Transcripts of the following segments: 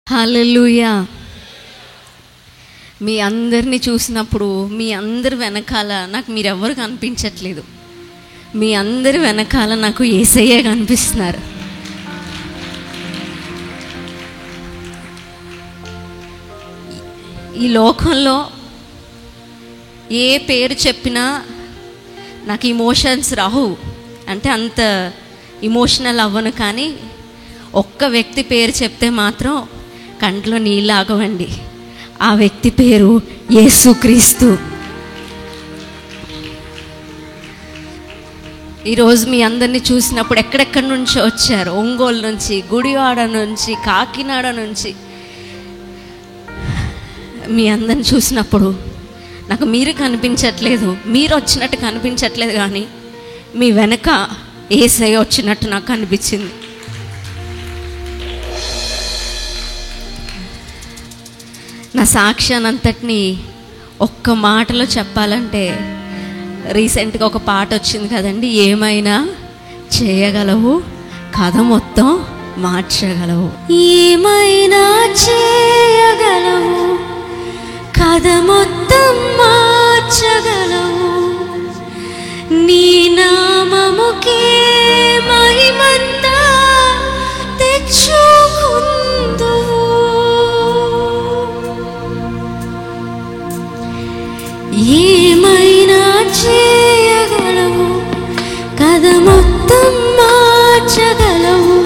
హల్లెలూయా. మీ అందరినీ చూసినప్పుడు మీ అందరి వెనకాల నాకు మీరెవ్వరు కనిపించట్లేదు. మీ అందరి వెనకాల నాకు యేసయ్యే కనిపిస్తున్నారు. ఈ లోకంలో ఏ పేరు చెప్పినా నాకు ఇమోషన్స్ రావు, అంటే అంత ఇమోషనల్ అవ్వను. కానీ ఒక్క వ్యక్తి పేరు చెప్తే మాత్రం కంట్లో నీళ్ళు ఆగవండి. ఆ వ్యక్తి పేరు యేసుక్రీస్తు. ఈరోజు మీ అందరినీ చూసినప్పుడు ఎక్కడెక్కడి నుంచో వచ్చారు. ఒంగోలు నుంచి, గుడివాడ నుంచి, కాకినాడ నుంచి. మీ అందరిని చూసినప్పుడు నాకు మీరు కనిపించట్లేదు, మీరు వచ్చినట్టు కనిపించట్లేదు, కానీ మీ వెనక యేసయ్య వచ్చినట్టు నాకు అనిపించింది. నా సాక్ష్యానంతటిని ఒక్క మాటలో చెప్పాలంటే, రీసెంట్గా ఒక పాట వచ్చింది కదండి, ఏమైనా చేయగలవు, కథ మొత్తం మార్చగలవు. ఏమైనా చేయగలవు, కథ మొత్తం మార్చగలవు, నీ నామముకే మహిమంతా తెచ్చుకుందువు. ఏమైనా చేయగలవు, కథ మొత్తం మార్చగలవు,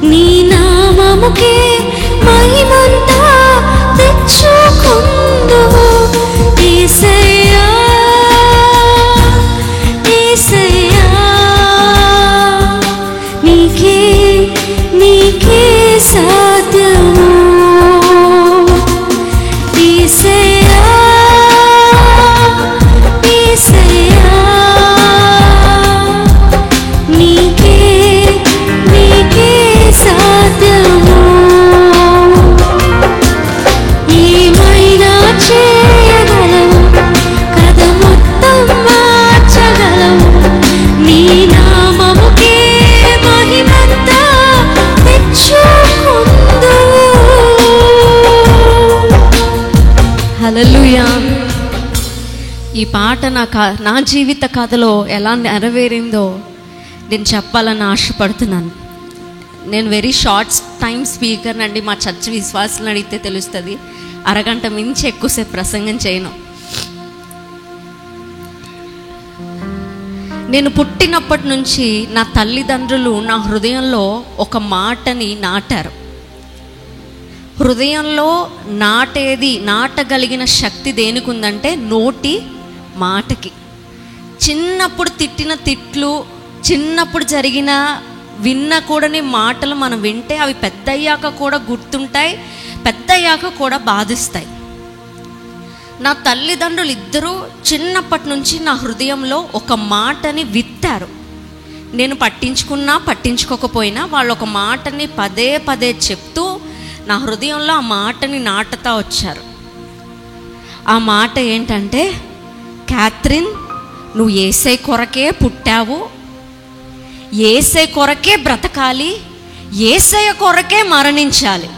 నీ నామముకే మహిమంతా తెచ్చుకుందువు. యేసయ్యా, యేసయ్యా, నీకే నీకే సాధ్యము. యేసయ్యా, యేసయ్యా, నీకే నీకే సాధ్యము. ఏమైనా చేయగలవు, కథ మొత్తం మార్చగలవు, నీ నామముకే మహిమంతా తెచ్చుకుందువు. హల్లెలూయా. ఈ పాట నా జీవిత కథలో ఎలా నెరవేరిందో నేను చెప్పాలని ఆశపడుతున్నాను. నేను వెరీ షార్ట్ టైం స్పీకర్ అండి. మా చర్చ్ విశ్వాసాలను అడిగితే తెలుస్తుంది. అరగంట మించి ఎక్కువసేపు ప్రసంగం చేయను. నేను పుట్టినప్పటి నుంచి నా తల్లిదండ్రులు నా హృదయంలో ఒక మాటని నాటారు. హృదయంలో నాటగలిగిన శక్తి దేనికి ఉందంటే నోటి మాటకి. చిన్నప్పుడు తిట్టిన తిట్లు, చిన్నప్పుడు జరిగిన విన్నకూడని మాటలు మనం వింటే అవి పెద్దయ్యాక కూడా గుర్తుంటాయి, పెద్దయ్యాక కూడా బాధిస్తాయి. నా తల్లిదండ్రులు ఇద్దరూ చిన్నప్పటి నుంచి నా హృదయంలో ఒక మాటని విత్తారు. నేను పట్టించుకున్నా పట్టించుకోకపోయినా వాళ్ళు ఒక మాటని పదే పదే చెప్తూ నా హృదయంలో ఆ మాటని నాటుతా వచ్చారు. ఆ మాట ఏంటంటే, క్యాథరిన్, నువ్వు యేసయ్య కొరకే పుట్టావు, యేసయ్య కొరకే బ్రతకాలి, యేసయ్య కొరకే మరణించాలి.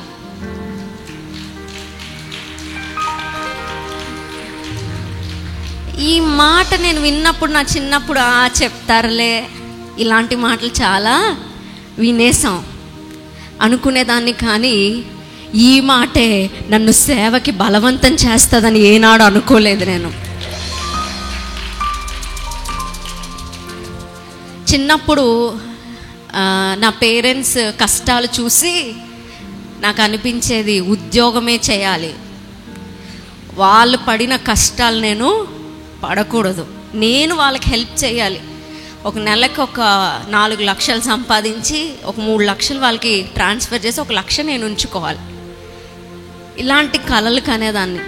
ఈ మాట నేను విన్నప్పుడు నా చిన్నప్పుడు చెప్తారులే, ఇలాంటి మాటలు చాలా వినేసాం అనుకునేదాన్ని. కానీ ఈ మాటే నన్ను సేవకి బలవంతం చేస్తుందని ఏనాడు అనుకోలేదు నేను. చిన్నప్పుడు నా పేరెంట్స్ కష్టాలు చూసి నాకు అనిపించేది ఉద్యోగమే చేయాలి. వాళ్ళు పడిన కష్టాలు నేను పడకూడదు, నేను వాళ్ళకి హెల్ప్ చేయాలి. ఒక నెలకు ఒక 4 లక్షలు సంపాదించి ఒక 3 లక్షలు వాళ్ళకి ట్రాన్స్ఫర్ చేసి 1 లక్ష నేను ఉంచుకోవాలి. ఇలాంటి కలలు కనేదాన్ని.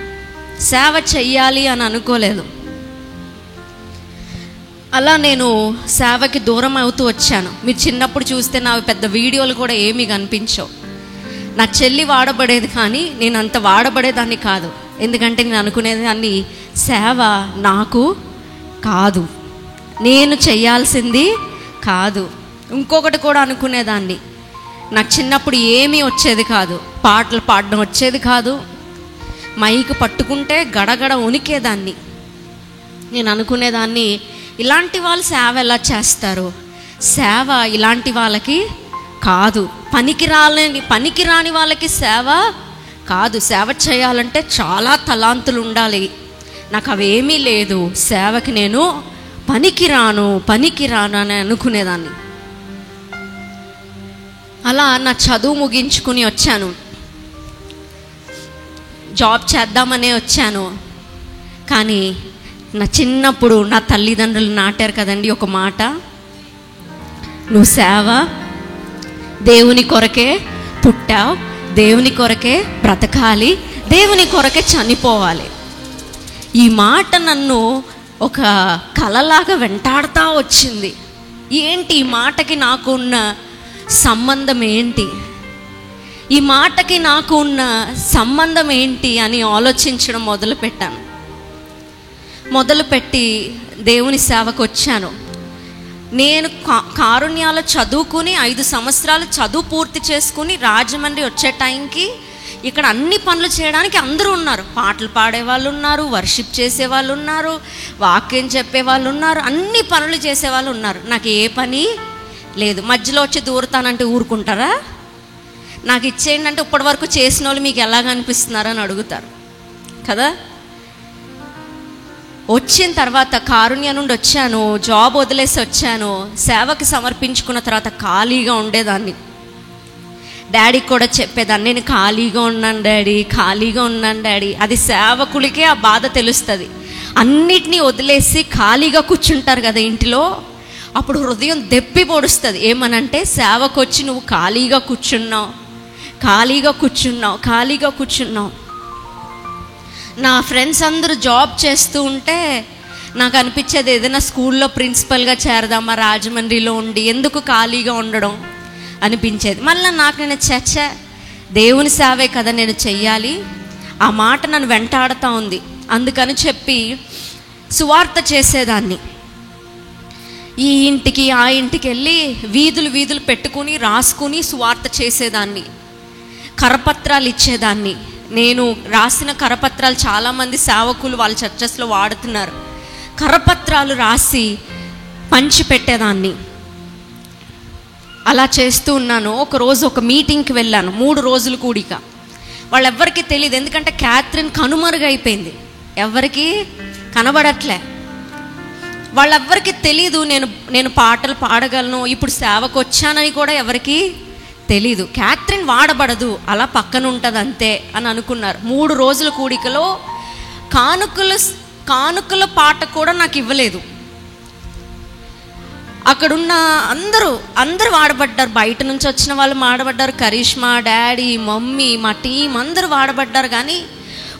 సేవ చెయ్యాలి అని అనుకోలేదు. అలా నేను సేవకి దూరం అవుతూ వచ్చాను. మీరు చిన్నప్పుడు చూస్తే నా పెద్ద వీడియోలు కూడా ఏమీ కనిపించవు. నా చెల్లి వాడబడేది, కానీ నేను అంత వాడబడేదాన్ని కాదు. ఎందుకంటే నేను అనుకునేదాన్ని సేవ నాకు కాదు, నేను చెయ్యాల్సింది కాదు. ఇంకొకటి కూడా అనుకునేదాన్ని, నాకు చిన్నప్పుడు ఏమీ వచ్చేది కాదు, పాటలు పాడడం వచ్చేది కాదు. మైక్ పట్టుకుంటే గడగడ ఉనికేదాన్ని. నేను అనుకునేదాన్ని, ఇలాంటి వాళ్ళు సేవ ఎలా చేస్తారు? సేవ ఇలాంటి వాళ్ళకి కాదు, పనికిరాని వాళ్ళకి సేవ కాదు. సేవ చేయాలంటే చాలా తలాంతులు ఉండాలి. నాకు అవేమీ లేదు, సేవకి నేను పనికిరాను అని అనుకునేదాన్ని. అలా నా చదువు ముగించుకుని వచ్చాను, జాబ్ చేద్దామనే వచ్చాను. కానీ నా చిన్నప్పుడు నా తల్లిదండ్రులు నాటారు కదండి ఒక మాట, నువ్వు సేవ, దేవుని కొరకే పుట్టావు, దేవుని కొరకే బ్రతకాలి, దేవుని కొరకే చనిపోవాలి. ఈ మాట నన్ను ఒక కలలాగా వెంటాడుతూ వచ్చింది. ఏంటి ఈ మాటకి నాకు ఉన్న సంబంధం ఏంటి, ఈ మాటకి నాకు ఉన్న సంబంధం ఏంటి అని ఆలోచించడం మొదలుపెట్టి దేవుని సేవకు వచ్చాను. నేను కారుణ్యాలు చదువుకుని 5 సంవత్సరాలు చదువు పూర్తి చేసుకుని రాజమండ్రి వచ్చే టైంకి ఇక్కడ అన్ని పనులు చేయడానికి అందరూ ఉన్నారు. పాటలు పాడేవాళ్ళు ఉన్నారు, వర్షిప్ చేసేవాళ్ళు ఉన్నారు, వాక్యం చెప్పేవాళ్ళు ఉన్నారు, అన్ని పనులు చేసేవాళ్ళు ఉన్నారు. నాకు ఏ పని లేదు. మధ్యలో వచ్చి దూరతానంటే ఊరుకుంటారా? నాకు ఇచ్చేయండి అంటే ఇప్పటి వరకు చేసిన వాళ్ళు మీకు ఎలాగ అనిపిస్తున్నారని అడుగుతారు కదా. వచ్చిన తర్వాత కారుణ్య నుండి వచ్చాను, జాబ్ వదిలేసి వచ్చాను. సేవకి సమర్పించుకున్న తర్వాత ఖాళీగా ఉండేదాన్ని. డాడీకి కూడా చెప్పేదాన్ని, నేను ఖాళీగా ఉన్నాను డాడీ. అది సేవకులకే ఆ బాధ తెలుస్తుంది. అన్నిటినీ వదిలేసి ఖాళీగా కూర్చుంటారు కదా ఇంటిలో, అప్పుడు హృదయం దెప్పి పొడుస్తుంది. ఏమనంటే, సేవకు వచ్చి నువ్వు ఖాళీగా కూర్చున్నావు. నా ఫ్రెండ్స్ అందరూ జాబ్ చేస్తూ ఉంటే నాకు అనిపించేది, ఏదైనా స్కూల్లో ప్రిన్సిపల్గా చేరదామా రాజమండ్రిలో ఉండి, ఎందుకు ఖాళీగా ఉండడం అనిపించేది. మళ్ళీ నాకు నేను దేవుని సేవే కదా నేను చెయ్యాలి, ఆ మాట నన్ను వెంటాడుతూ ఉంది. అందుకని చెప్పి సువార్త చేసేదాన్ని. ఈ ఇంటికి ఆ ఇంటికి వెళ్ళి వీధులు పెట్టుకుని రాసుకుని సువార్త చేసేదాన్ని. కరపత్రాలు ఇచ్చేదాన్ని. నేను రాసిన కరపత్రాలు చాలామంది సేవకులు వాళ్ళ చర్చెస్లో వాడుతున్నారు. కరపత్రాలు రాసి పంచి పెట్టేదాన్ని. అలా చేస్తూ ఉన్నాను. ఒకరోజు ఒక మీటింగ్కి వెళ్ళాను, 3 రోజులు కూడిక. వాళ్ళెవ్వరికీ తెలియదు, ఎందుకంటే క్యాథరిన్ కనుమరుగైపోయింది, ఎవరికి కనబడట్లే. వాళ్ళెవ్వరికి తెలీదు నేను పాటలు పాడగలను, ఇప్పుడు సేవకు వచ్చానని కూడా ఎవరికి తెలీదు. క్యాథరిన్ వాడబడదు, అలా పక్కన ఉంటుంది అంతే అని అనుకున్నారు. 3 రోజుల కూడికలో కానుకల పాట కూడా నాకు ఇవ్వలేదు. అక్కడున్న అందరూ వాడబడ్డారు. బయట నుంచి వచ్చిన వాళ్ళు వాడబడ్డారు, కరిష్మా, డాడీ, మమ్మీ, మా టీం అందరూ వాడబడ్డారు. కానీ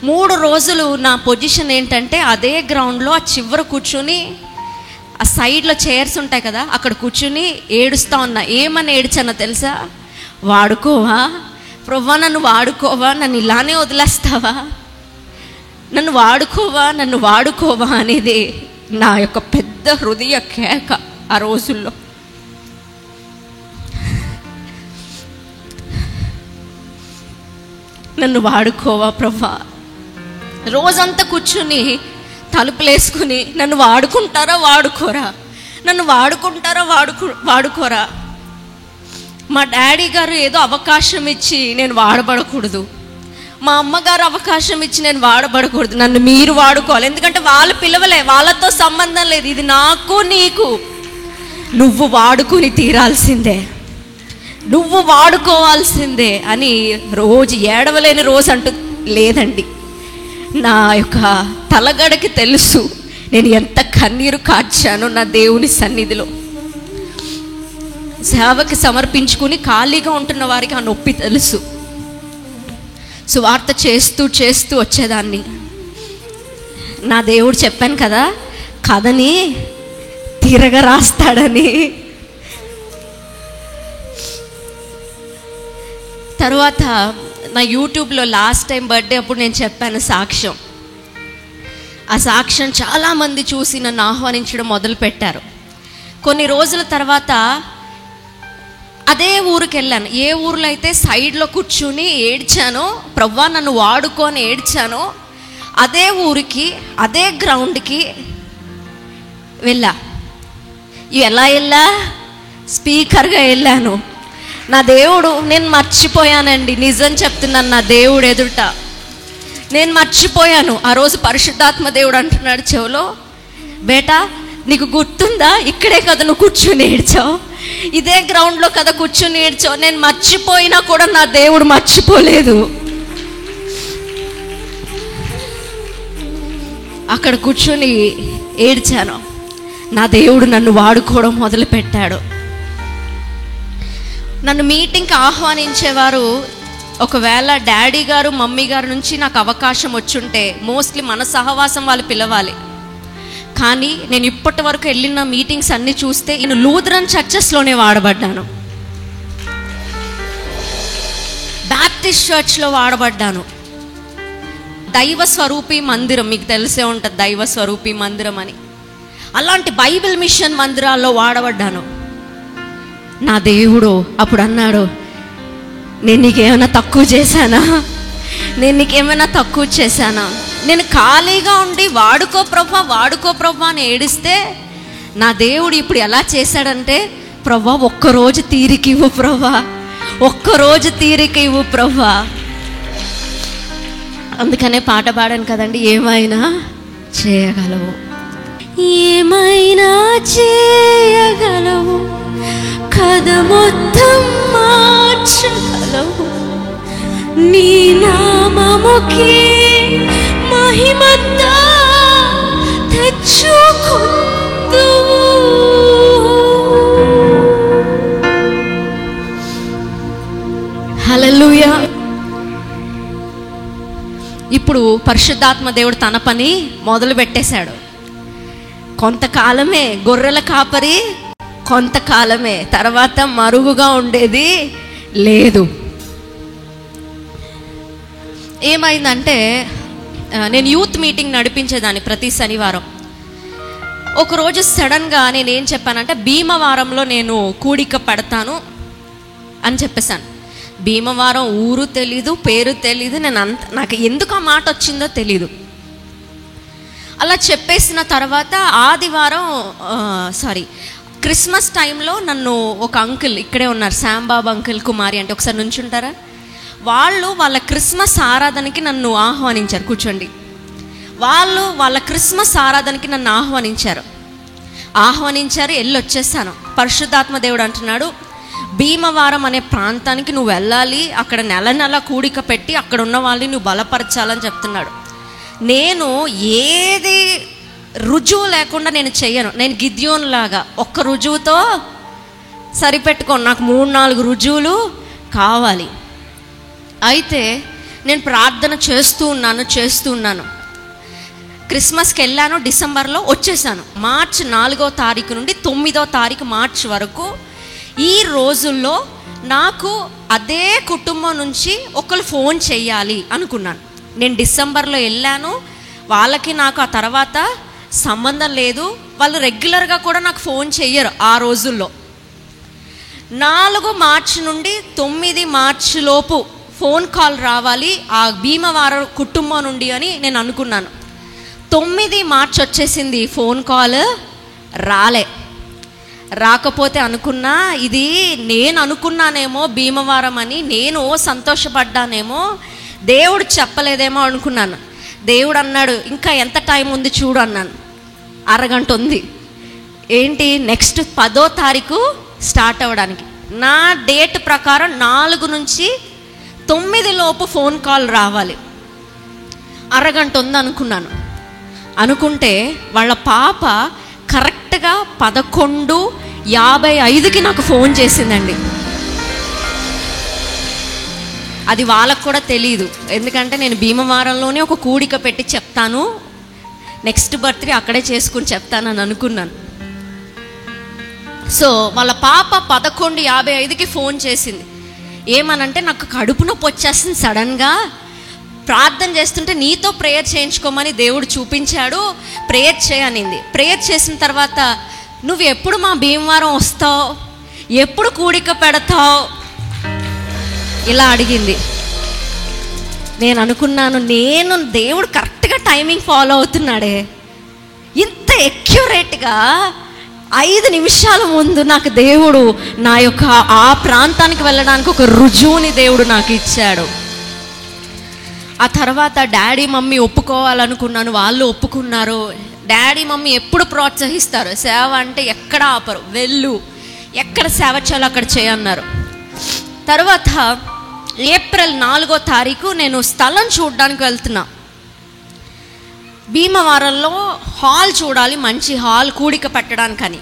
3 రోజులు నా పొజిషన్ ఏంటంటే, అదే గ్రౌండ్లో ఆ చివర కూర్చుని, ఆ సైడ్లో చైర్స్ ఉంటాయి కదా, అక్కడ కూర్చుని ఏడుస్తూ ఉన్నా. ఏమని ఏడ్చానో తెలుసా? వాడుకోవా ప్రభువా, నన్ను వాడుకోవా, నన్ను ఇలానే వదిలేస్తావా, నన్ను వాడుకోవా అనేది నా యొక్క పెద్ద హృదయ కేక ఆ రోజుల్లో. నన్ను వాడుకోవా ప్రభువా. రోజంతా కూర్చుని తలుపులేసుకుని, నన్ను వాడుకుంటారా వాడుకోరా. మా డాడీ గారు ఏదో అవకాశం ఇచ్చి నేను వాడబడకూడదు, మా అమ్మగారు అవకాశం ఇచ్చి నేను వాడబడకూడదు, నన్ను మీరు వాడుకోవాలి. ఎందుకంటే వాళ్ళు పిలవలే, వాళ్ళతో సంబంధం లేదు, ఇది నాకు నీకు, నువ్వు వాడుకుని తీరాల్సిందే, నువ్వు వాడుకోవాల్సిందే అని రోజు ఏడవలేని రోజు అంటూ లేదండి. నా యొక్క తలగడకి తెలుసు నేను ఎంత కన్నీరు కార్చానో నా దేవుని సన్నిధిలో. సేవకి సమర్పించుకుని ఖాళీగా ఉంటున్న వారికి ఆ నొప్పి తెలుసు. సువార్త చేస్తూ వచ్చేదాన్ని. నా దేవుడు చెప్పాను కదా, కథని తిరగ రాస్తాడని. తర్వాత నా యూట్యూబ్లో లాస్ట్ టైం బర్త్డే అప్పుడు నేను చెప్పాను సాక్ష్యం. ఆ సాక్ష్యం చాలామంది చూసి నన్ను ఆహ్వానించడం మొదలుపెట్టారు. కొన్ని రోజుల తర్వాత అదే ఊరికి వెళ్ళాను. ఏ ఊర్లో అయితే సైడ్లో కూర్చుని ఏడ్చానో, ప్రభువా నన్ను వాడుకొని ఏడ్చానో, అదే ఊరికి, అదే గ్రౌండ్కి వెళ్ళా. ఎలా వెళ్ళా? స్పీకర్గా వెళ్ళాను. నా దేవుడు, నేను మర్చిపోయానండి, నిజం చెప్తున్నాను, నా దేవుడు ఎదుట నేను మర్చిపోయాను. ఆ రోజు పరిశుద్ధాత్మ దేవుడు అంటున్నాడు చెవులో, బేటా నీకు గుర్తుందా, ఇక్కడే కదా నువ్వు కూర్చుని ఏడ్చావు, ఇదే గ్రౌండ్లో కదా కూర్చుని ఏడ్చావు. నేను మర్చిపోయినా కూడా నా దేవుడు మర్చిపోలేదు. అక్కడ కూర్చొని ఏడ్చాను. నా దేవుడు నన్ను వాడుకోవడం మొదలుపెట్టాడు. నన్ను మీటింగ్కి ఆహ్వానించేవారు ఒకవేళ డాడీ గారు మమ్మీ గారు నుంచి నాకు అవకాశం వచ్చుంటే మోస్ట్లీ మన సహవాసం వాళ్ళు పిలవాలి. కానీ నేను ఇప్పటి వరకు వెళ్ళిన మీటింగ్స్ అన్నీ చూస్తే నేను లూథరన్ చర్చెస్లోనే వాడబడ్డాను, బాప్టిస్ట్ చర్చ్లో వాడబడ్డాను. దైవ స్వరూపి మందిరం మీకు తెలిసే ఉంటుంది, దైవ స్వరూపి మందిరం అని. అలాంటి బైబిల్ మిషన్ మందిరాల్లో వాడబడ్డాను. నా దేవుడు అప్పుడు అన్నాడు, నేను నీకేమైనా తక్కువ చేశానా? నేను నీకేమైనా తక్కువ చేశానా? నేను ఖాళీగా ఉండి వాడుకో ప్రభా, వాడుకో ప్రభా అని ఏడిస్తే నా దేవుడు ఇప్పుడు ఎలా చేశాడంటే, ప్రభా ఒక్కరోజు తీరిక ఇవ్వు ప్రభా, ఒక్కరోజు తీరిక ఇవ్వు ప్రభా. అందుకనే పాట పాడాను కదండి, ఏమైనా చేయగలవు, ఏమైనా చేయగలవు, కథ మొత్తం మార్చగలవు, నీ నామముకి మహిమంతా తెచ్చుకుందువు. హల్లెలూయా. ఇప్పుడు పరిశుద్ధాత్మ దేవుడు తన పని మొదలు పెట్టేశాడు. కొంతకాలమే గొర్రెల కాపరి, కొంతకాలమే, తర్వాత మరుగుగా ఉండేది లేదు. ఏమైందంటే, నేను యూత్ మీటింగ్ నడిపించేదాన్ని ప్రతి శనివారం. ఒకరోజు సడన్గా నేనేం చెప్పానంటే, భీమవరంలో నేను కూడిక పెడతాను అని చెప్పేశాను. భీమవరం ఊరు తెలీదు, పేరు తెలీదు, నాకు ఎందుకు ఆ మాట వచ్చిందో తెలీదు. అలా చెప్పేసిన తర్వాత ఆదివారం క్రిస్మస్ టైంలో నన్ను ఒక అంకుల్ ఇక్కడే ఉన్నారు, శాంబాబు అంకుల్, కుమారి అంటే ఒకసారి నుంచుంటారా, వాళ్ళు వాళ్ళ క్రిస్మస్ ఆరాధనకి నన్ను ఆహ్వానించారు. కూర్చోండి. వాళ్ళు వాళ్ళ క్రిస్మస్ ఆరాధనకి నన్ను ఆహ్వానించారు. వెళ్ళి వచ్చేసాను. పరిశుద్ధాత్మ దేవుడు అంటున్నాడు, భీమవరం అనే ప్రాంతానికి నువ్వు వెళ్ళాలి, అక్కడ నెల నెల కూడిక పెట్టి అక్కడ ఉన్న వాళ్ళని నువ్వు బలపరచాలని చెప్తున్నాడు. నేను ఏది రుజువు లేకుండా నేను చెయ్యను. నేను గిద్యోన్ లాగా ఒక్క రుజువుతో సరిపెట్టుకోను, నాకు 3-4 రుజువులు కావాలి. అయితే నేను ప్రార్థన చేస్తూ ఉన్నాను. క్రిస్మస్కి వెళ్ళాను, డిసెంబర్లో వచ్చేసాను. మార్చి 4వ తారీఖు నుండి 9వ తారీఖు మార్చి వరకు ఈ రోజుల్లో నాకు అదే కుటుంబం నుంచి ఒకరు ఫోన్ చెయ్యాలి అనుకున్నాను. నేను డిసెంబర్లో వెళ్ళాను, వాళ్ళకి నాకు ఆ తర్వాత సంబంధం లేదు, వాళ్ళు రెగ్యులర్గా కూడా నాకు ఫోన్ చెయ్యరు ఆ రోజుల్లో. 4 మార్చి నుండి 9 మార్చి లోపు ఫోన్ కాల్ రావాలి ఆ భీమవరం కుటుంబం నుండి అని నేను అనుకున్నాను. 9 మార్చి వచ్చేసింది, ఫోన్ కాల్ రాకపోతే అనుకున్నా, ఇది నేను అనుకున్నానేమో భీమవరం అని, నేను సంతోషపడ్డానేమో, దేవుడు చెప్పలేదేమో అనుకున్నాను. దేవుడు అన్నాడు, ఇంకా ఎంత టైం ఉంది చూడు అన్నాను. అరగంట ఉంది. ఏంటి, నెక్స్ట్ 10వ తారీఖు స్టార్ట్ అవ్వడానికి. నా డేట్ ప్రకారం 4 నుంచి 9 లోపు ఫోన్ కాల్ రావాలి. అరగంట ఉంది అనుకుంటే వాళ్ళ పాప కరెక్ట్గా 11:55కి నాకు ఫోన్ చేసిందండి. అది వాళ్ళకు కూడా తెలియదు, ఎందుకంటే నేను భీమవరంలోనే ఒక కూడిక పెట్టి చెప్తాను, నెక్స్ట్ బర్త్డే అక్కడే చేసుకుని చెప్తానని అనుకున్నాను. సో వాళ్ళ పాప 11:55కి ఫోన్ చేసింది. ఏమనంటే, నాకు కడుపు నొప్పి వచ్చేస్తుంది సడన్గా, ప్రార్థన చేస్తుంటే నీతో ప్రేయర్ చేయించుకోమని దేవుడు చూపించాడు, ప్రేయర్ చేయనింది. ప్రేయర్ చేసిన తర్వాత, నువ్వు ఎప్పుడు మా భీమవరం వస్తావు, ఎప్పుడు కూడిక పెడతావు ఇలా అడిగింది. నేను అనుకున్నాను, దేవుడు కరెక్ట్గా టైమింగ్ ఫాలో అవుతున్నాడే, ఇంత ఎక్యురేట్గా 5 నిమిషాల ముందు నాకు దేవుడు నా యొక్క ఆ ప్రాంతానికి వెళ్ళడానికి ఒక రుజువుని దేవుడు నాకు ఇచ్చాడు. ఆ తర్వాత డాడీ మమ్మీ ఒప్పుకోవాలనుకున్నాను, వాళ్ళు ఒప్పుకున్నారు. డాడీ మమ్మీ ఎప్పుడు ప్రోత్సహిస్తారు, సేవ అంటే ఎక్కడ ఆపరు, వెళ్ళు ఎక్కడ సేవ చేయాలో అక్కడ చేయన్నారు. తర్వాత ఏప్రిల్ 4వ తారీఖు నేను స్థలం చూడడానికి వెళ్తున్నా. భీమవరంలో హాల్ చూడాలి, మంచి హాల్ కూడిక పెట్టడానికని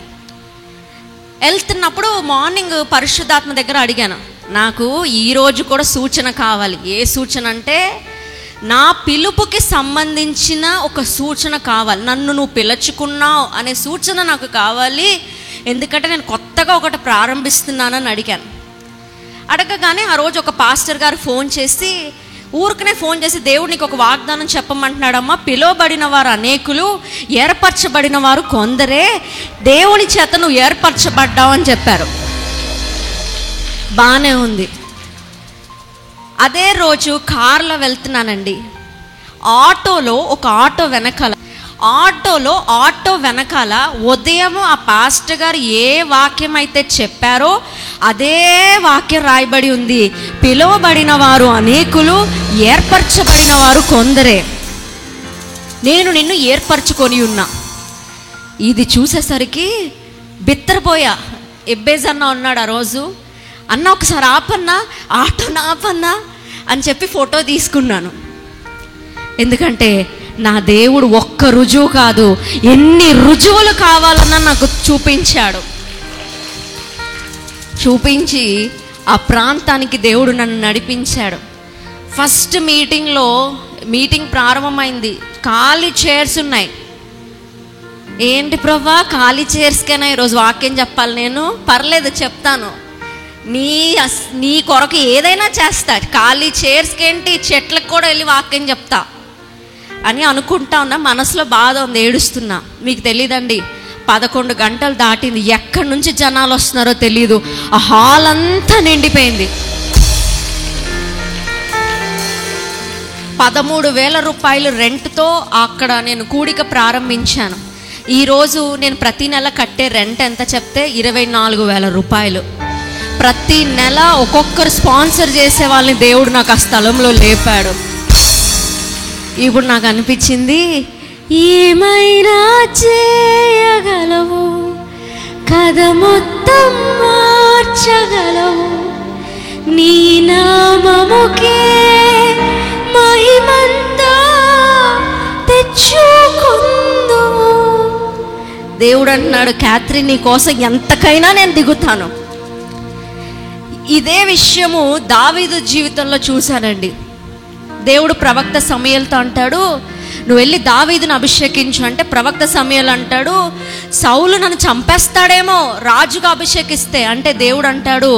వెళ్తున్నప్పుడు మార్నింగ్ పరిశుద్ధాత్మ దగ్గర అడిగాను, నాకు ఈరోజు కూడా సూచన కావాలి. ఏ సూచన అంటే, నా పిలుపుకి సంబంధించిన ఒక సూచన కావాలి, నన్ను నువ్వు పిలుచుకున్నావు అనే సూచన నాకు కావాలి, ఎందుకంటే నేను కొత్తగా ఒకటి ప్రారంభిస్తున్నానని అడిగాను. అడగగానే ఆ రోజు ఒక పాస్టర్ గారు ఫోన్ చేసి, ఊరికనే ఫోన్ చేసి, దేవుడు నీకు ఒక వాగ్దానం చెప్పమంటున్నాడమ్మా, పిలువబడిన వారు అనేకులు, ఏర్పరచబడిన వారు కొందరే, దేవుని చేత నువ్వు ఏర్పరచబడ్డావు అని చెప్పారు. బాగానే ఉంది. అదే రోజు కార్లో వెళ్తున్నానండి. ఒక ఆటో వెనకాల ఉదయం ఆ పాస్టర్ గారు ఏ వాక్యం అయితే చెప్పారో అదే వాక్యం రాయబడి ఉంది, పిలువబడిన వారు అనేకులు, ఏర్పరచబడిన వారు కొందరే, నేను నిన్ను ఏర్పరచుకొని ఉన్నా. ఇది చూసేసరికి బిత్తరపోయా. ఎబ్బేజ్ అన్న ఉన్నాడు ఆ రోజు, అన్న ఒకసారి ఆపన్నా, ఆటోని ఆపన్నా అని చెప్పి ఫోటో తీసుకున్నాను. ఎందుకంటే నా దేవుడు ఒక్క రుజువు కాదు, ఎన్ని రుజువులు కావాలన్నా నాకు చూపించి ఆ ప్రాంతానికి దేవుడు నన్ను నడిపించాడు. ఫస్ట్ మీటింగ్ ప్రారంభమైంది, ఖాళీ చైర్స్ ఉన్నాయి. ఏంటి ప్రభా, ఖాళీ చైర్స్కైనా ఈరోజు వాక్యం చెప్పాలి? నేను పర్లేదు చెప్తాను, నీ కొరకు ఏదైనా చేస్తా, ఖాళీ చైర్స్కి ఏంటి, చెట్లకు కూడా వెళ్ళి వాక్యం చెప్తా అని అనుకుంటా ఉన్నా. మనసులో బాధ ఉంది, ఏడుస్తున్నా. మీకు తెలీదండి, 11 గంటలు దాటింది, ఎక్కడి నుంచి జనాలు వస్తున్నారో తెలీదు, ఆ హాల్ అంతా నిండిపోయింది. 13,000 రూపాయలు రెంట్తో అక్కడ నేను కూడిక ప్రారంభించాను. ఈరోజు నేను ప్రతి నెల కట్టే రెంట్ ఎంత చెప్తే 24,000 రూపాయలు. ప్రతి నెల ఒక్కొక్కరు స్పాన్సర్ చేసే వాళ్ళని దేవుడు నాకు ఆ స్థలంలో లేపాడు. ఇప్పుడు నాకు అనిపించింది, ఏమైనా చేయగలవు, కథ మొత్తం మార్చగలవు, నీ నామముకే మహిమంతా తెచ్చుకుందు. దేవుడు అంటున్నాడు, క్యాథరిన్ నీ కోసం ఎంతకైనా నేను దిగుతాను. ఇదే విషయము దావీదు జీవితంలో చూశానండి. దేవుడు ప్రవక్త సమూయేలుతో అంటాడు, నువ్వు వెళ్ళి దావీదును అభిషేకించు అంటే, ప్రవక్త సమూయేలు అంటాడు, సౌలు నన్ను చంపేస్తాడేమో రాజుగా అభిషేకిస్తే అంటే, దేవుడు అంటాడు,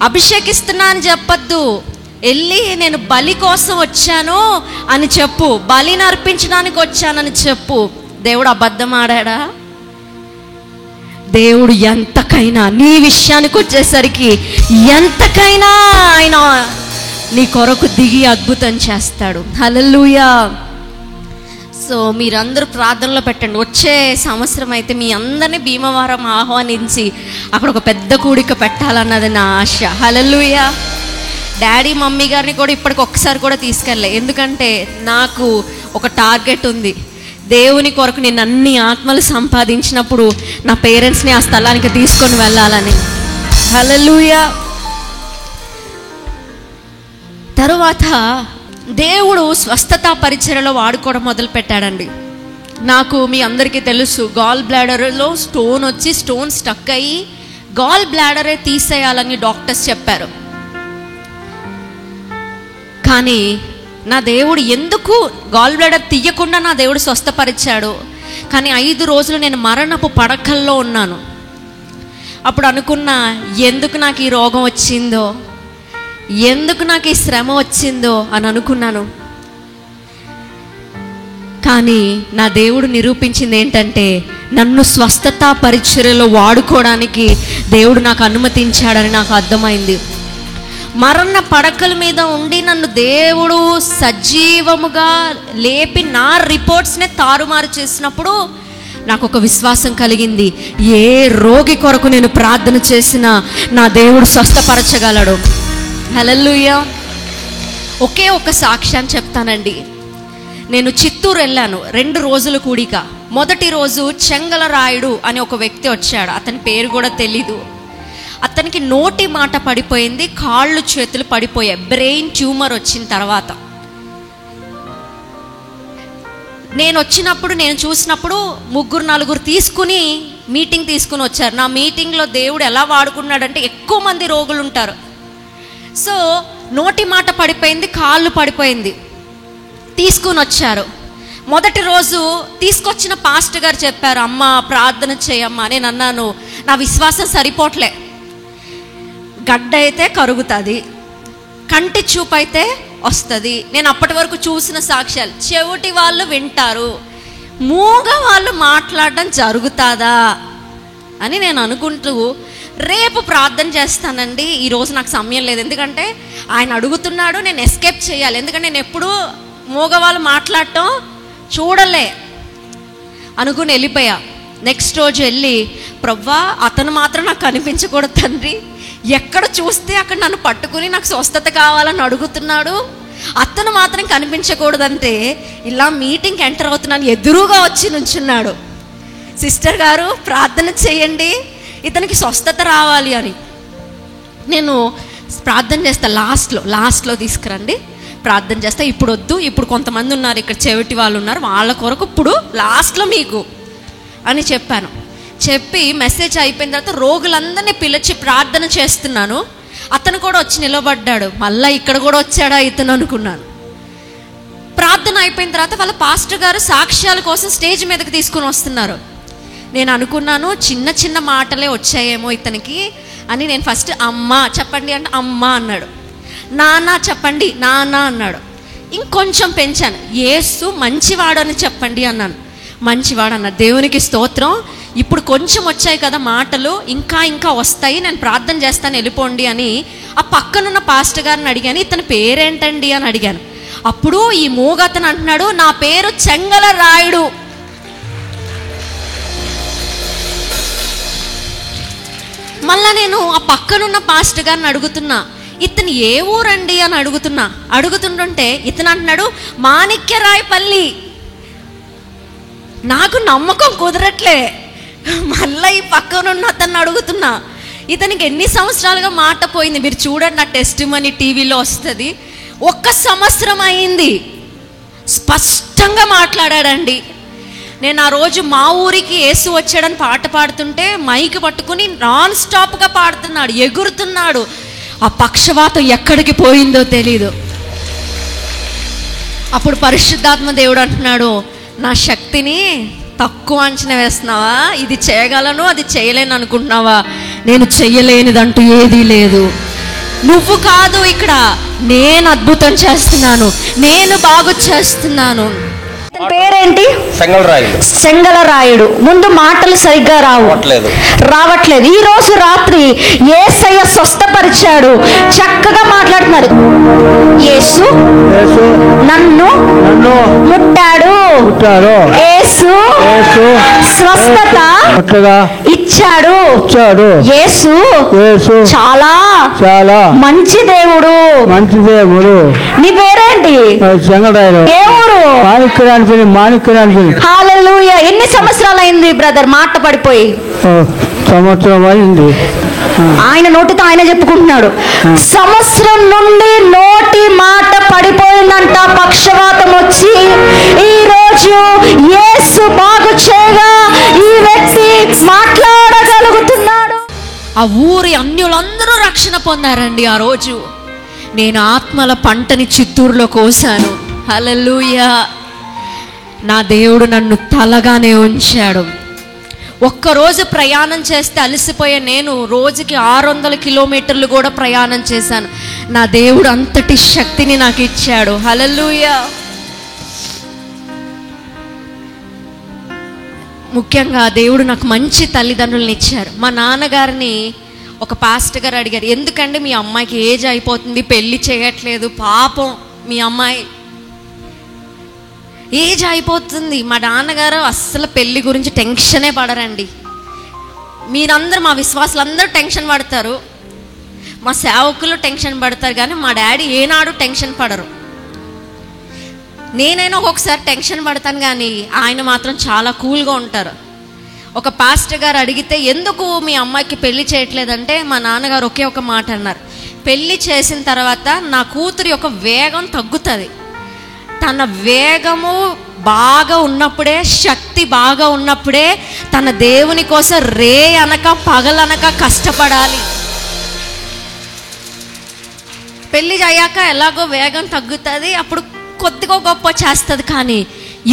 అభిషేకిస్తున్నా అని చెప్పొద్దు, వెళ్ళి నేను బలి కోసం వచ్చాను అని చెప్పు, బలిని అర్పించడానికి వచ్చానని చెప్పు. దేవుడు అబద్ధం ఆడాడా? దేవుడు ఎంతకైనా, నీ విషయానికి వచ్చేసరికి ఎంతకైనా ఆయన నీ కొరకు దిగి అద్భుతం చేస్తాడు. హల్లెలూయా. సో మీరందరూ ప్రార్థనలో పెట్టండి. వచ్చే సంవత్సరం అయితే మీ అందరినీ భీమవరం ఆహ్వానించి అక్కడ ఒక పెద్ద కూడిక పెట్టాలన్నది నా ఆశ. హల్లెలూయా. డాడీ మమ్మీ గారిని కూడా ఇప్పటికి ఒక్కసారి కూడా తీసుకెళ్ళలే, ఎందుకంటే నాకు ఒక టార్గెట్ ఉంది. దేవుని కొరకు నేను అన్ని ఆత్మలు సంపాదించినప్పుడు నా పేరెంట్స్ని ఆ స్థలానికి తీసుకొని వెళ్ళాలని. హల్లెలూయా. తరువాత దేవుడు స్వస్థత పరిచర్యలో వాడుకోవడం మొదలు పెట్టాడండి. నాకు మీ అందరికీ తెలుసు, గాల్ బ్లాడర్లో స్టోన్ స్టక్ అయ్యి గాల్ బ్లాడరే తీసేయాలని డాక్టర్స్ చెప్పారు. కానీ నా దేవుడు ఎందుకు గాల్ బ్లాడర్ తీయకుండా నా దేవుడు స్వస్థపరిచాడు. కానీ 5 రోజులు నేను మరణపు పడకల్లో ఉన్నాను. అప్పుడు అనుకున్నా, ఎందుకు నాకు ఈ రోగం వచ్చిందో, ఎందుకు నాకు ఈ శ్రమ వచ్చిందో అని అనుకున్నాను. కానీ నా దేవుడు నిరూపించింది ఏంటంటే, నన్ను స్వస్థత పరిచర్యలో వాడుకోవడానికి దేవుడు నాకు అనుమతించాడని నాకు అర్థమైంది. మరణ పడకల మీద ఉండి నన్ను దేవుడు సజీవముగా లేపి నా రిపోర్ట్స్నే తారుమారు చేసినప్పుడు నాకు ఒక విశ్వాసం కలిగింది. ఏ రోగి కొరకు నేను ప్రార్థన చేసినా నా దేవుడు స్వస్థపరచగలడు. హల్లెలూయా. ఒకే ఒక సాక్ష్యాన్ని చెప్తానండి. నేను చిత్తూరు వెళ్ళాను 2 రోజుల కూడిక. మొదటి రోజు చెంగలరాయుడు అని ఒక వ్యక్తి వచ్చాడు. అతని పేరు కూడా తెలీదు. అతనికి నోటి మాట పడిపోయింది, కాళ్ళు చేతులు పడిపోయాయి, బ్రెయిన్ ట్యూమర్ వచ్చిన తర్వాత. నేను వచ్చినప్పుడు, నేను చూసినప్పుడు 3-4 తీసుకుని మీటింగ్ తీసుకుని వచ్చారు. నా మీటింగ్లో దేవుడు ఎలా వాడుకున్నాడంటే, ఎక్కువ మంది రోగులు ఉంటారు. సో నోటి మాట పడిపోయింది, కాళ్ళు పడిపోయింది, తీసుకుని వచ్చారు. మొదటి రోజు తీసుకొచ్చిన పాస్టర్ గారు చెప్పారు, అమ్మ ప్రార్థన చేయమ్మా. నేను అన్నాను, నా విశ్వాసం సరిపోట్లే. గడ్డ అయితే కరుగుతుంది, కంటి చూపు అయితే వస్తుంది. నేను అప్పటి వరకు చూసిన సాక్ష్యాలు, చెవిటి వాళ్ళు వింటారు, మూగ వాళ్ళు మాట్లాడడం జరుగుతుందా అని నేను అనుకుంటూ, రేపు ప్రార్థన చేస్తానండి, ఈరోజు నాకు సమయం లేదు. ఎందుకంటే ఆయన అడుగుతున్నాడు, నేను ఎస్కేప్ చేయాలి. ఎందుకంటే నేను ఎప్పుడూ మూగవాళ్ళు మాట్లాడటం చూడలే అనుకుని వెళ్ళిపోయా. నెక్స్ట్ రోజు వెళ్ళి, ప్రవ్వా అతను మాత్రం నాకు కనిపించకూడదు తండ్రి, ఎక్కడ చూస్తే అక్కడ నన్ను పట్టుకుని నాకు స్వస్థత కావాలని అడుగుతున్నాడు, అతను మాత్రం కనిపించకూడదంటే ఇలా మీటింగ్కి ఎంటర్ అవుతున్నాను. ఎదురుగా వచ్చి నుంచున్నాడు, సిస్టర్ గారు ప్రార్థన చేయండి, ఇతనికి స్వస్థత రావాలి అని. నేను ప్రార్థన చేస్తా, లాస్ట్లో తీసుకురండి, ప్రార్థన చేస్తా. ఇప్పుడు వద్దు, ఇప్పుడు కొంతమంది ఉన్నారు ఇక్కడ, చెవిటి వాళ్ళు ఉన్నారు, వాళ్ళ కొరకు ఇప్పుడు లాస్ట్లో మీకు అని చెప్పాను. చెప్పి మెసేజ్ అయిపోయిన తర్వాత రోగులందరినీ పిలిచి ప్రార్థన చేస్తున్నాను. అతను కూడా వచ్చి నిలబడ్డాడు. మళ్ళీ ఇక్కడ కూడా వచ్చాడా ఇతను అనుకున్నాను. ప్రార్థన అయిపోయిన తర్వాత వాళ్ళ పాస్టర్ గారు సాక్ష్యాల కోసం స్టేజ్ మీదకి తీసుకుని వస్తున్నారు. నేను అనుకున్నాను, చిన్న చిన్న మాటలే వచ్చాయేమో ఇతనికి అని. నేను ఫస్ట్ అమ్మ చెప్పండి అంటే అమ్మ అన్నాడు, నాన్న చెప్పండి నాన్న అన్నాడు. ఇంకొంచెం పెంచాను, యేసు మంచివాడు అని చెప్పండి అన్నాను. మంచివాడు అన్నాడు. దేవునికి స్తోత్రం. ఇప్పుడు కొంచెం వచ్చాయి కదా మాటలు, ఇంకా ఇంకా వస్తాయి, నేను ప్రార్థన చేస్తాను, వెళ్ళిపోండి అని ఆ పక్కనున్న పాస్టర్ గారిని అడిగాను, ఇతని పేరేంటండి అని అడిగాను. అప్పుడు ఈ మూగతను అంటున్నాడు, నా పేరు చెంగలరాయుడు. మళ్ళా నేను ఆ పక్కనున్న పాస్టర్ గారిని అడుగుతున్నా, ఇతను ఏ ఊరండి అని అడుగుతుంటే ఇతను అంటున్నాడు, మాణిక్యరాయపల్లి. నాకు నమ్మకం కుదరట్లే. మళ్ళీ ఈ పక్కనున్న అతన్ని అడుగుతున్నా, ఇతనికి ఎన్ని సంవత్సరాలుగా మాట పోయింది. మీరు చూడండి, నా టెస్ట్ మనీ టీవీలో వస్తుంది. 1 సంవత్సరం అయింది, స్పష్టంగా మాట్లాడాడండి. నేను ఆ రోజు మా ఊరికి యేసు వచ్చాడని పాట పాడుతుంటే మైక్ పట్టుకుని నాన్ స్టాప్గా పాడుతున్నాడు, ఎగురుతున్నాడు. ఆ పక్షవాతం ఎక్కడికి పోయిందో తెలీదు. అప్పుడు పరిశుద్ధాత్మ దేవుడు అంటున్నాడు, నా శక్తిని తక్కువ అంచనా వేస్తున్నావా? ఇది చేయగలను, అది చేయలేను అనుకుంటున్నావా? నేను చెయ్యలేనిదంటూ ఏదీ లేదు. నువ్వు కాదు, ఇక్కడ నేను అద్భుతం చేస్తున్నాను, నేను బాగు చేస్తున్నాను. పేరేంటి? చెంగలరాయుడు. ముందు మాటలు సరిగ్గా రావట్లేదు. ఈ రోజు రాత్రి యేసయ్య స్వస్థపరిచాడు, చక్కగా మాట్లాడుతున్నాడు. యేసు నన్ను ముట్టాడు, యేసు స్వస్థత ఇచ్చాడు. యేసు చాలా మంచి దేవుడు. నీ పేరేంటి? ఏ ఊరు? హల్లెలూయా. ఎన్ని సంవత్సరాలు అయింది బ్రదర్ మాట పడిపోయి? సంవత్సరం అయింది. ఆయన నోటితో ఆయన చెప్పుకుంటున్నాడు, సంవత్సరం నుండి నోటి మాట పడిపోయిందంట, పక్షవాతం వచ్చి. ఈ రోజు యేసు బాగు చేయగా ఈ వ్యక్తి మాట్లాడగలుగుతున్నాడు. ఆ ఊరి అన్యులందరూ రక్షణ పొందారండి. ఆ రోజు నేను ఆత్మల పంటని చిత్తూరులో కోసాను. హల్లెలూయా. నా దేవుడు నన్ను తలగానే ఉంచాడు. ఒక్కరోజు ప్రయాణం చేస్తే అలసిపోయే నేను రోజుకి 600 కిలోమీటర్లు కూడా ప్రయాణం చేశాను. నా దేవుడు అంతటి శక్తిని నాకు ఇచ్చాడు. హల్లెలూయా. ముఖ్యంగా దేవుడు నాకు మంచి తల్లిదండ్రులను ఇచ్చారు. మా నాన్నగారిని ఒక పాస్టర్ గారు అడిగారు, ఎందుకంటే మీ అమ్మాయికి ఏజ్ అయిపోతుంది, పెళ్ళి చేయట్లేదు, పాపం మీ అమ్మాయి ఏజ్ అయిపోతుంది. మా నాన్నగారు అస్సలు పెళ్ళి గురించి టెన్షనే పడరండి. మీరందరూ, మా విశ్వాసులందరూ టెన్షన్ పడతారు, మా సేవకులు టెన్షన్ పడతారు, కానీ మా డాడీ ఏనాడు టెన్షన్ పడరు. నేనైనా ఒక్కొక్కసారి టెన్షన్ పడతాను, కానీ ఆయన మాత్రం చాలా కూల్గా ఉంటారు. ఒక పాస్టర్ గారు అడిగితే, ఎందుకు మీ అమ్మాయికి పెళ్లి చేయట్లేదంటే మా నాన్నగారు ఒకే ఒక మాట అన్నారు, పెళ్ళి చేసిన తర్వాత నా కూతురి యొక్క వేగం తగ్గుతుంది. తన వేగము బాగా ఉన్నప్పుడే, శక్తి బాగా ఉన్నప్పుడే తన దేవుని కోసం రే అనక పగలనక కష్టపడాలి. పెళ్ళి అయ్యాక ఎలాగో వేగం తగ్గుతుంది, అప్పుడు కొద్దిగా గొప్ప చేస్తుంది, కానీ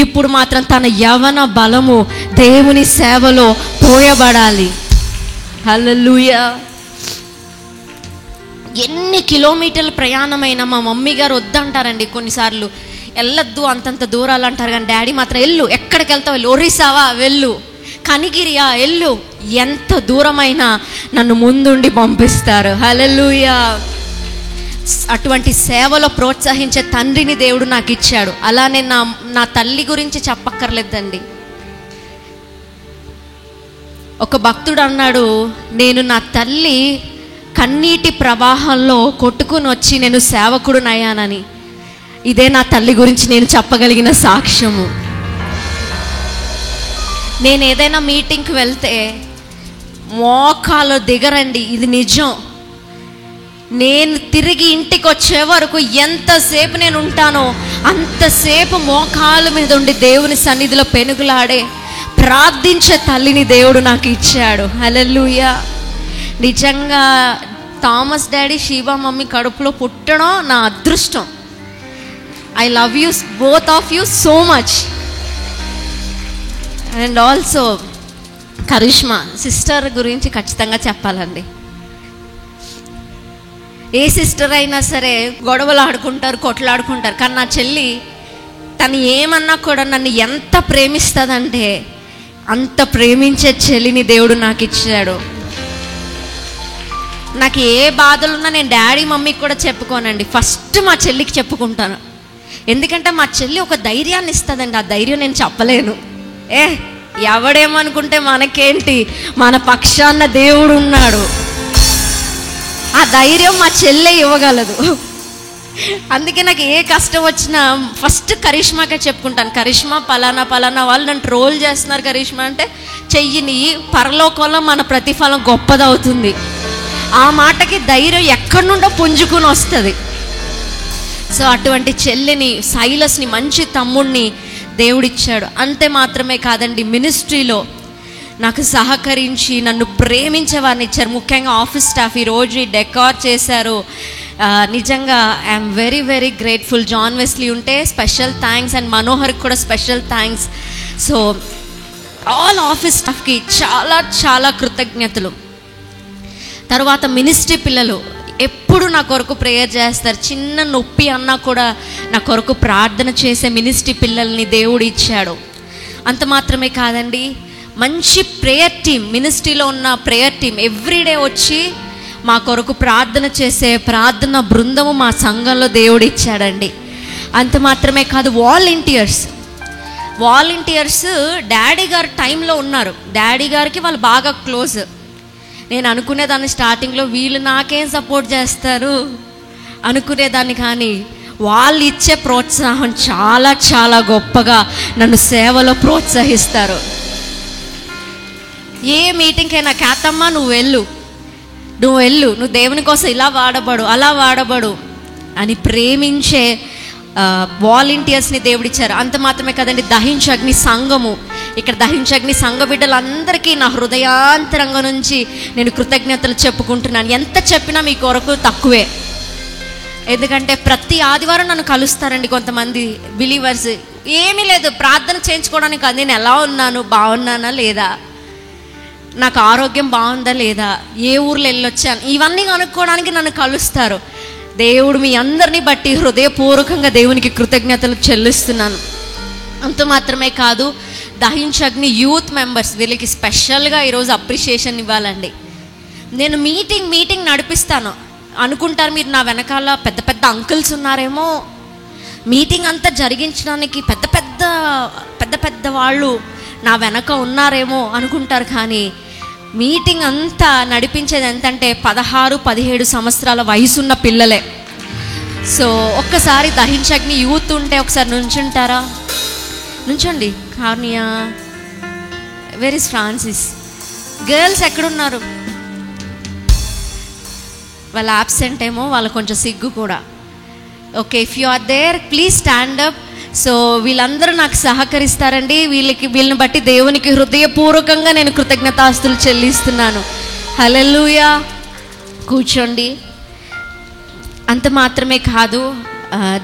ఇప్పుడు మాత్రం తన యవ్వన బలము దేవుని సేవలో పోయబడాలి. హల్లెలూయా. ఎన్ని కిలోమీటర్ల ప్రయాణమైనా మా మమ్మీ గారు వద్దంటారండి. కొన్నిసార్లు వెళ్ళొద్దు, అంతంత దూరాలు అంటారు, కానీ డాడీ మాత్రం వెళ్ళు, ఎక్కడికి వెళ్తావు వెళ్ళు, ఒరిస్సావా వెళ్ళు, కనిగిరియా వెళ్ళు, ఎంత దూరమైనా నన్ను ముందుండి పంపిస్తారు. హల్లెలూయా. అటువంటి సేవలో ప్రోత్సహించే తండ్రిని దేవుడు నాకు ఇచ్చాడు. అలానే నా తల్లి గురించి చెప్పక్కర్లేదండి. ఒక భక్తుడు అన్నాడు, నేను నా తల్లి కన్నీటి ప్రవాహంలో కొట్టుకుని వచ్చి నేను సేవకుడునయ్యానని. ఇదే నా తల్లి గురించి నేను చెప్పగలిగిన సాక్ష్యము. నేను ఏదైనా మీటింగ్కి వెళ్తే మోకాలు దిగరండి, ఇది నిజం. నేను తిరిగి ఇంటికి వచ్చే వరకు ఎంతసేపు నేను ఉంటానో అంతసేపు మోకాళ్ళ మీద ఉండి దేవుని సన్నిధిలో పెనుగులాడే ప్రార్థించే తల్లిని దేవుడు నాకు ఇచ్చాడు. హల్లెలూయా. నిజంగా థామస్ డాడీ, షీబా మమ్మీ కడుపులో పుట్టడం నా అదృష్టం. I love you both of you so much. And also Karishma sister గురించి ఖచ్చితంగా చెప్పాలండి. ఏ సిస్టర్ అయినా సరే గొడవలు ఆడుకుంటారు, కొట్లాడుకుంటారు, కానీ నా చెల్లి తను ఏమన్నా కూడా నన్ను ఎంత ప్రేమిస్తుందంటే అంత ప్రేమించే చెల్లిని దేవుడు నాకు ఇచ్చాడు. నాకు ఏ బాధలున్నా నేను డాడీ మమ్మీకి కూడా చెప్పుకోనండి, ఫస్ట్ మా చెల్లికి చెప్పుకుంటాను. ఎందుకంటే మా చెల్లి ఒక ధైర్యాన్ని ఇస్తుందండి, ఆ ధైర్యం నేను చెప్పలేను. ఎవడేమనుకుంటే మనకేంటి, మన పక్షాన దేవుడు ఉన్నాడు. ఆ ధైర్యం మా చెల్లె ఇవ్వగలదు. అందుకే నాకు ఏ కష్టం వచ్చినా ఫస్ట్ కరిష్మాకే చెప్పుకుంటాను. కరిష్మా పలానా పలానా వాళ్ళు నన్ను ట్రోల్ చేస్తున్నారు కరిష్మా అంటే, చెయ్యిని పరలోకంలో మన ప్రతిఫలం గొప్పదవుతుంది. ఆ మాటకి ధైర్యం ఎక్కడి నుండో పుంజుకుని వస్తుంది. సో అటువంటి చెల్లిని, సైలస్ని, మంచి తమ్ముడిని దేవుడిచ్చాడు. అంతే మాత్రమే కాదండి, మినిస్ట్రీలో నాకు సహకరించి నన్ను ప్రేమించే వారిని ఇచ్చారు. ముఖ్యంగా ఆఫీస్ స్టాఫ్ ఈరోజు డెకార్ చేశారు. నిజంగా I'm very very grateful. John Wesley ఉంటే స్పెషల్ థ్యాంక్స్, అండ్ మనోహర్కి కూడా special thanks. So all office స్టాఫ్కి చాలా చాలా కృతజ్ఞతలు. తర్వాత మినిస్ట్రీ పిల్లలు ఎప్పుడు నా కొరకు ప్రేయర్ చేస్తారు. చిన్న నొప్పి అన్నా కూడా నా కొరకు ప్రార్థన చేసే మినిస్ట్రీ పిల్లల్ని దేవుడు ఇచ్చాడు. అంత మాత్రమే కాదండి, మంచి ప్రేయర్ టీం, మినిస్ట్రీలో ఉన్న ప్రేయర్ టీం ఎవ్రీడే వచ్చి మా కొరకు ప్రార్థన చేసే ప్రార్థన బృందము మా సంఘంలో దేవుడు ఇచ్చాడండి. అంత మాత్రమే కాదు, వాలంటీర్స్ డాడీ గారు టైంలో ఉన్నారు. డాడీ గారికి వాళ్ళు బాగా క్లోజ్. నేను అనుకునేదాన్ని స్టార్టింగ్లో, వీళ్ళు నాకేం సపోర్ట్ చేస్తారు అనుకునేదాన్ని, కానీ వాళ్ళు ఇచ్చే ప్రోత్సాహం చాలా చాలా గొప్పగా నన్ను సేవలో ప్రోత్సహిస్తారు. ఏ మీటింగ్కి అయినా, కాతమ్మ నువ్వు వెళ్ళు, నువ్వు దేవుని కోసం ఇలా వాడబడు, అలా వాడబడు అని ప్రేమించే వాలంటీర్స్ని దేవుడిచ్చారు. అంత మాత్రమే కదండి, దహించగ్ని సంఘము, ఇక్కడ దహించగ్ని సంఘ బిడ్డలందరికీ నా హృదయాంతరంగం నుంచి నేను కృతజ్ఞతలు చెప్పుకుంటున్నాను. ఎంత చెప్పినా మీ కొరకు తక్కువే. ఎందుకంటే ప్రతి ఆదివారం నన్ను కలుస్తారండి కొంతమంది బిలీవర్స్. ఏమీ లేదు, ప్రార్థన చేయించుకోవడానికి కాదు, నేను ఎలా ఉన్నాను, బాగున్నానా లేదా, నాకు ఆరోగ్యం బాగుందా లేదా, ఏ ఊర్లో వెళ్ళొచ్చాను, ఇవన్నీ కనుక్కోవడానికి నన్ను కలుస్తారు. దేవుడు మీ అందరినీ బట్టి హృదయపూర్వకంగా దేవునికి కృతజ్ఞతలు చెల్లిస్తున్నాను. అంత మాత్రమే కాదు, దహించగ్ని యూత్ మెంబర్స్, వీళ్ళకి స్పెషల్గా ఈరోజు అప్రిషియేషన్ ఇవ్వాలండి. నేను మీటింగ్ నడిపిస్తాను అనుకుంటారు మీరు, నా వెనకాల పెద్ద పెద్ద అంకుల్స్ ఉన్నారేమో, మీటింగ్ అంతా జరిగించడానికి పెద్ద పెద్ద వాళ్ళు నా వెనక ఉన్నారేమో అనుకుంటారు. కానీ మీటింగ్ అంతా నడిపించేది ఎంతంటే 16-17 సంవత్సరాల వయసున్న పిల్లలే. సో ఒక్కసారి దహించగ్ని యూత్ ఉంటే ఒకసారి నుంచుంటారా? నుంచోండి. కార్నియా, వేర్ ఇస్ ఫ్రాన్సిస్? గర్ల్స్ ఎక్కడున్నారు? వాళ్ళ యాబ్సెంట్ ఏమో, వాళ్ళ కొంచెం సిగ్గు కూడా. Okay, if you are there please stand up. So వీళ్ళందరూ నాకు సహకరిస్తారండి. వీళ్ళని బట్టి దేవునికి హృదయపూర్వకంగా నేను కృతజ్ఞతాస్తులు చెల్లిస్తున్నాను. హల్లెలూయా. కూర్చోండి. అంత మాత్రమే కాదు,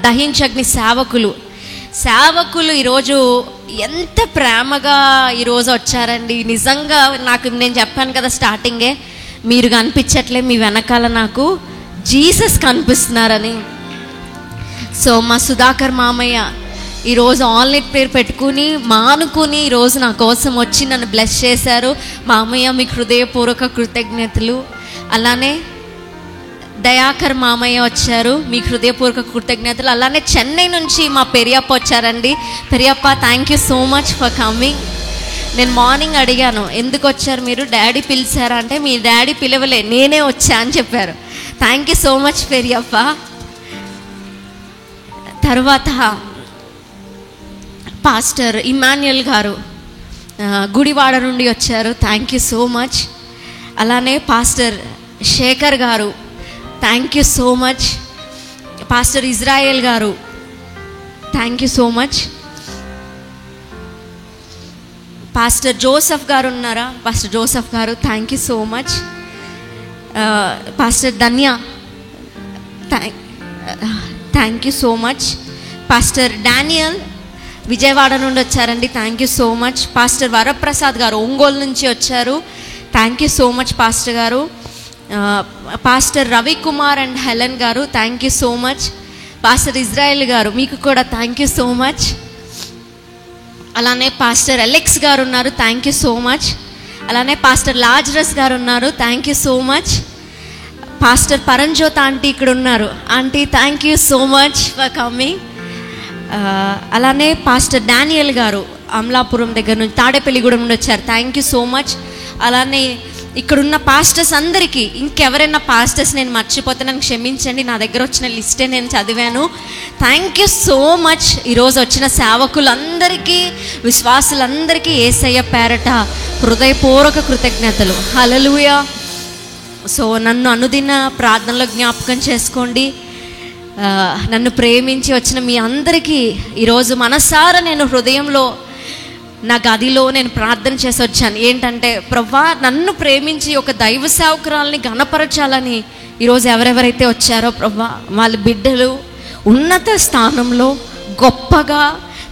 దహించగ్ని సేవకులు ఈరోజు ఎంత ప్రేమగా ఈరోజు వచ్చారండి. నిజంగా నేను చెప్పాను కదా స్టార్టింగే, మీరు కనిపించట్లే, మీ వెనకాల నాకు జీసస్ కనిపిస్తున్నారని. సో మా సుధాకర్ మామయ్య ఈరోజు ఆన్లైన్ ప్రేయర్ పెట్టుకుని మానుకుని ఈరోజు నా కోసం వచ్చి నన్ను బ్లెస్ చేశారు. మామయ్య మీకు హృదయపూర్వక కృతజ్ఞతలు. అలానే దయాకర్ మామయ్య వచ్చారు, మీకు హృదయపూర్వక కృతజ్ఞతలు. అలానే చెన్నై నుంచి మా పెరియప్ప వచ్చారండి. పెరియప్ప, thank you so much for coming. నేను మార్నింగ్ అడిగాను, ఎందుకు వచ్చారు మీరు, డాడీ పిలిచారా అంటే, మీ డాడీ పిలవలే, నేనే వచ్చా అని చెప్పారు. థ్యాంక్ యూ సో మచ్ పెరియప్ప. తర్వాత పాస్టర్ ఇమాన్యుయల్ గారు గుడివాడ నుండి వచ్చారు, థ్యాంక్ యూ సో మచ్. అలానే pastor Sekhar garu, thank you so much. Pastor Israel garu, thank you so much. Pastor Joseph garu ఉన్నారా? Pastor Joseph garu, thank you so much. Pastor Dhanya, thank you so much. Pastor Daniel Vijayawada నుండి వచ్చారండి, thank you so much. Pastor Varaprasad garu Ongole నుంచి వచ్చారు, thank you so much pastor garu. Pastor Ravikumar and Helen garu, thank you so much. Pastor Israel garu, మీకు కూడా thank you so much. అలానే pastor Alex garu ఉన్నారు, thank you so much. అలానే pastor Lazarus garu ఉన్నారు, thank you so much. Pastor Paramjyoth aunty ఇక్కడ ఉన్నారు, aunty thank you so much for coming. అలానే pastor Daniel garu Amalapuram దగ్గర నుంచి, తాడేపల్లిగూడెం నుండి వచ్చారు, థ్యాంక్ యూ సో మచ్. అలానే ఇక్కడున్న పాస్టర్స్ అందరికీ, ఇంకెవరైనా పాస్టర్స్ నేను మర్చిపోతే నన్ను క్షమించండి, నా దగ్గర వచ్చిన లిస్టే నేను చదివాను. Thank you so much. ఈరోజు వచ్చిన సేవకులందరికీ, విశ్వాసులందరికీ యేసయ్య పేరట హృదయపూర్వక కృతజ్ఞతలు. హల్లెలూయా. సో నన్ను అనుదిన ప్రార్థనలో జ్ఞాపకం చేసుకోండి. నన్ను ప్రేమించి వచ్చిన మీ అందరికీ ఈరోజు మనసారా నేను హృదయంలో, నా గదిలో నేను ప్రార్థన చేసి వచ్చాను. ఏంటంటే, ప్రభువా నన్ను ప్రేమించి ఒక దైవ సేవకురాల్ని ఘనపరచాలని ఈరోజు ఎవరెవరైతే వచ్చారో ప్రభువా, వాళ్ళ బిడ్డలు ఉన్నత స్థానంలో గొప్పగా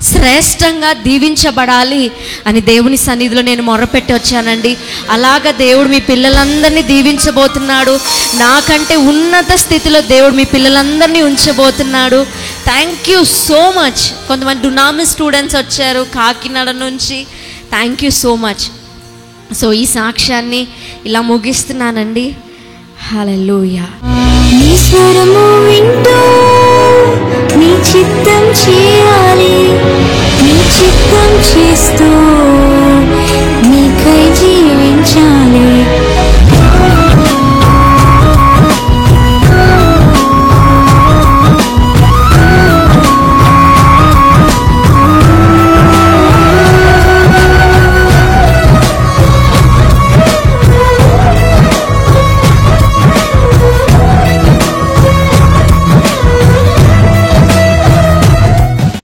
శ్రేష్టంగా దీవించబడాలి అని దేవుని సన్నిధిలో నేను మొరపెట్టి వచ్చానండి. అలాగా దేవుడు మీ పిల్లలందరినీ దీవించబోతున్నాడు. నాకంటే ఉన్నత స్థితిలో దేవుడు మీ పిల్లలందరినీ ఉంచబోతున్నాడు. Thank you so much. కొంతమంది డునామి స్టూడెంట్స్ వచ్చారు కాకినాడ నుంచి, thank you so much. So ఈ సాక్ష్యాన్ని ఇలా ముగిస్తున్నానండి. హల్లెలూయా. నీ స్వరము వింటూ నీ చిత్తం చేయాలి, నీ చిత్తం చేస్తూ